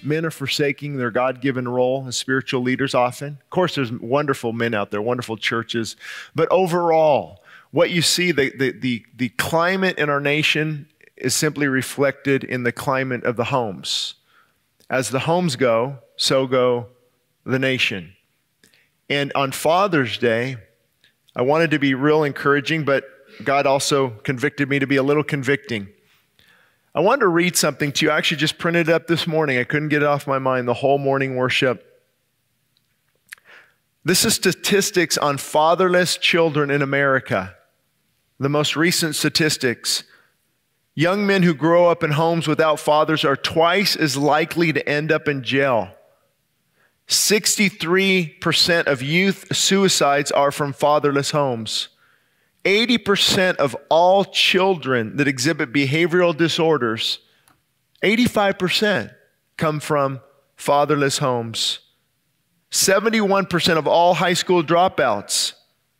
men are forsaking their God-given role as spiritual leaders often. Of course, there's wonderful men out there, wonderful churches. But overall, what you see, the climate in our nation is simply reflected in the climate of the homes. As the homes go, so go the nation. And on Father's Day, I wanted to be real encouraging, but God also convicted me to be a little convicting. I wanted to read something to you. I actually just printed it up this morning. I couldn't get it off my mind the whole morning worship. This is statistics on fatherless children in America. The most recent statistics. Young men who grow up in homes without fathers are twice as likely to end up in jail. 63% of youth suicides are from fatherless homes. 80% of all children that exhibit behavioral disorders, 85% come from fatherless homes. 71% of all high school dropouts,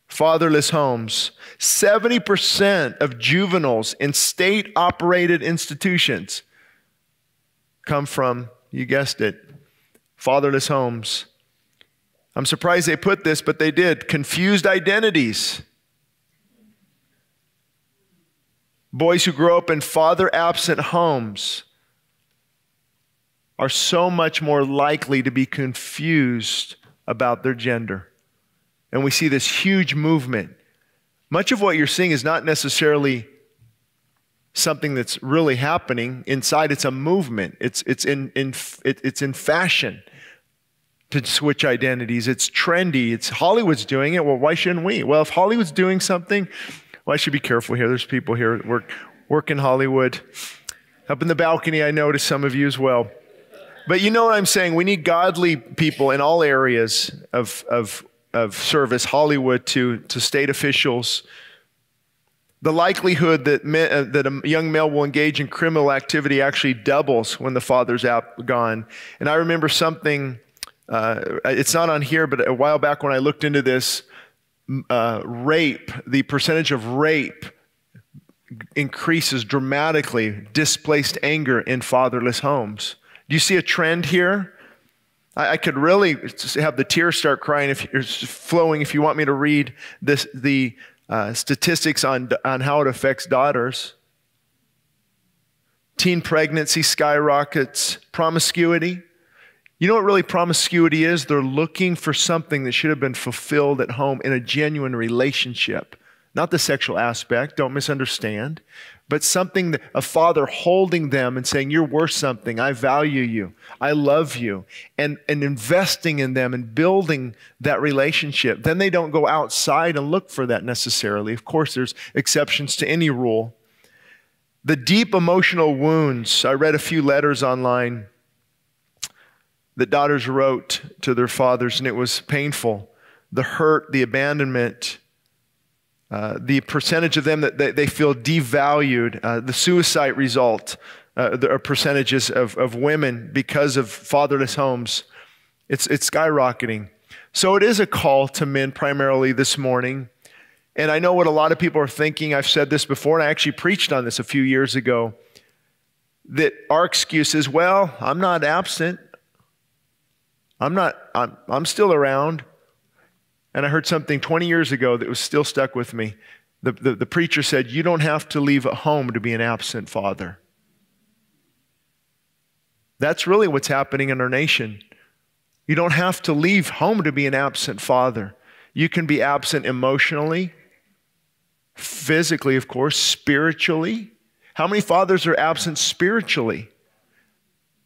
fatherless homes. 70% of juveniles in state-operated institutions come from, you guessed it, fatherless homes. I'm surprised they put this, but they did. Confused identities. Boys who grow up in father-absent homes are so much more likely to be confused about their gender. And we see this huge movement. Much of what you're seeing is not necessarily something that's really happening inside. It's a movement. It's in fashion to switch identities. It's trendy. It's Hollywood's doing it. Well, why shouldn't we? Well, if Hollywood's doing something, well, I should be careful here. There's people here that work in Hollywood. Up in the balcony, I noticed some of you as well. But you know what I'm saying? We need godly people in all areas of service, Hollywood to state officials. The likelihood that a young male will engage in criminal activity actually doubles when the father's gone. And I remember something, it's not on here, but a while back when I looked into this, rape, the percentage of rape increases dramatically, displaced anger in fatherless homes. Do you see a trend here? I could really have the tears start crying flowing if you want me to read the statistics on how it affects daughters. Teen pregnancy skyrockets, promiscuity. You know what really promiscuity is? They're looking for something that should have been fulfilled at home in a genuine relationship. Not the sexual aspect, don't misunderstand, but something that a father holding them and saying, you're worth something, I value you, I love you, and investing in them and building that relationship. Then they don't go outside and look for that necessarily. Of course, there's exceptions to any rule. The deep emotional wounds, I read a few letters online that daughters wrote to their fathers, and it was painful. The hurt, the abandonment, the percentage of them that they feel devalued, the suicide result, the percentages of women because of fatherless homes, it's skyrocketing. So it is a call to men primarily this morning. And I know what a lot of people are thinking. I've said this before, and I actually preached on this a few years ago, that our excuse is, well, I'm not absent. I'm still around. And I heard something 20 years ago that was still stuck with me. The preacher said, you don't have to leave home to be an absent father. That's really what's happening in our nation. You don't have to leave home to be an absent father. You can be absent emotionally, physically, of course, spiritually. How many fathers are absent spiritually?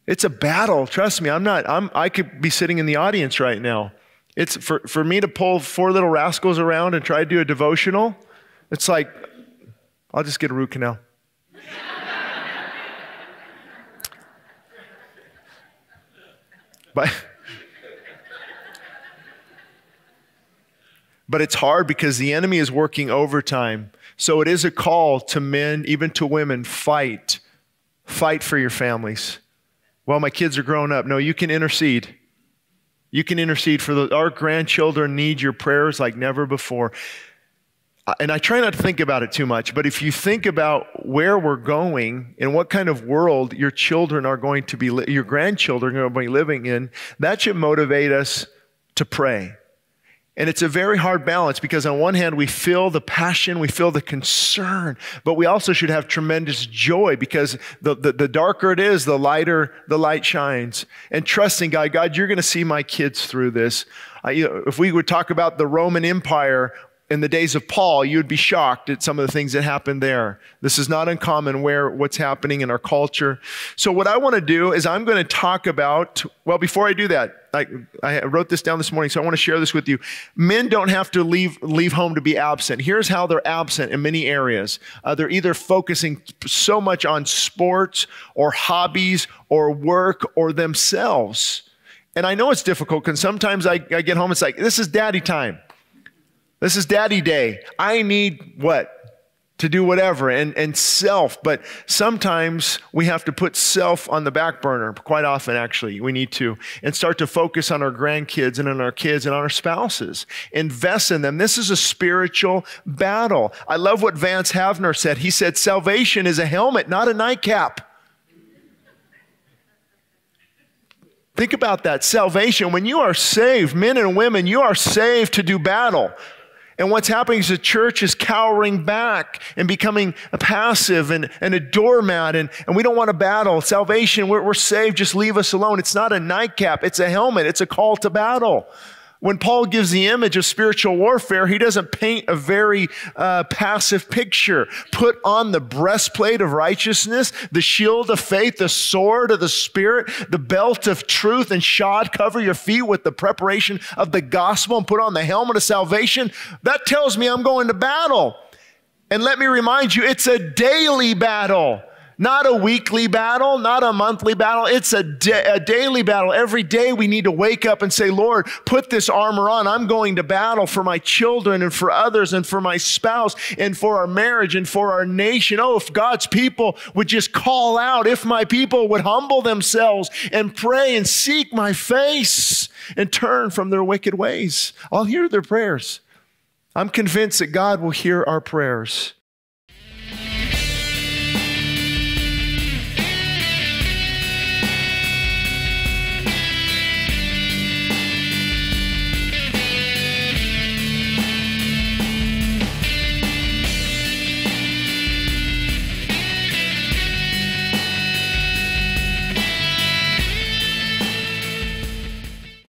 It's a battle. Trust me, I could be sitting in the audience right now. It's for me to pull four little rascals around and try to do a devotional. It's like, I'll just get a root canal. But it's hard because the enemy is working overtime. So it is a call to men, even to women, fight. Fight for your families. Well, my kids are growing up. No, you can intercede. You can intercede for our grandchildren need your prayers like never before. and I try not to think about it too much, but if you think about where we're going and what kind of world your children are going to be, your grandchildren are going to be living in, that should motivate us to pray. And it's a very hard balance because on one hand, we feel the passion, we feel the concern, but we also should have tremendous joy because the darker it is, the lighter the light shines. And trusting God, God, you're going to see my kids through this. If we would talk about the Roman Empire in the days of Paul, you'd be shocked at some of the things that happened there. This is not uncommon what's happening in our culture. So what I want to do is I'm going to talk about, well, before I do that, I wrote this down this morning, so I want to share this with you. Men don't have to leave home to be absent. Here's how they're absent in many areas. They're either focusing so much on sports or hobbies or work or themselves. And I know it's difficult because sometimes I get home, it's like, this is daddy time. This is daddy day. I need what? To do whatever and self. But sometimes we have to put self on the back burner. Quite often, actually, we need to. And start to focus on our grandkids and on our kids and on our spouses. Invest in them. This is a spiritual battle. I love what Vance Havner said. He said, salvation is a helmet, not a nightcap. Think about that. Salvation, when you are saved, men and women, you are saved to do battle. And what's happening is the church is cowering back and becoming passive and a doormat, and we don't want to battle. Salvation, we're saved, just leave us alone. It's not a nightcap, it's a helmet, it's a call to battle. When Paul gives the image of spiritual warfare, he doesn't paint a very passive picture. Put on the breastplate of righteousness, the shield of faith, the sword of the Spirit, the belt of truth, and shod. Cover your feet with the preparation of the gospel and put on the helmet of salvation. That tells me I'm going to battle. And let me remind you, it's a daily battle. Not a weekly battle, not a monthly battle. It's a daily battle. Every day we need to wake up and say, Lord, put this armor on. I'm going to battle for my children and for others and for my spouse and for our marriage and for our nation. Oh, if God's people would just call out, if my people would humble themselves and pray and seek my face and turn from their wicked ways, I'll hear their prayers. I'm convinced that God will hear our prayers.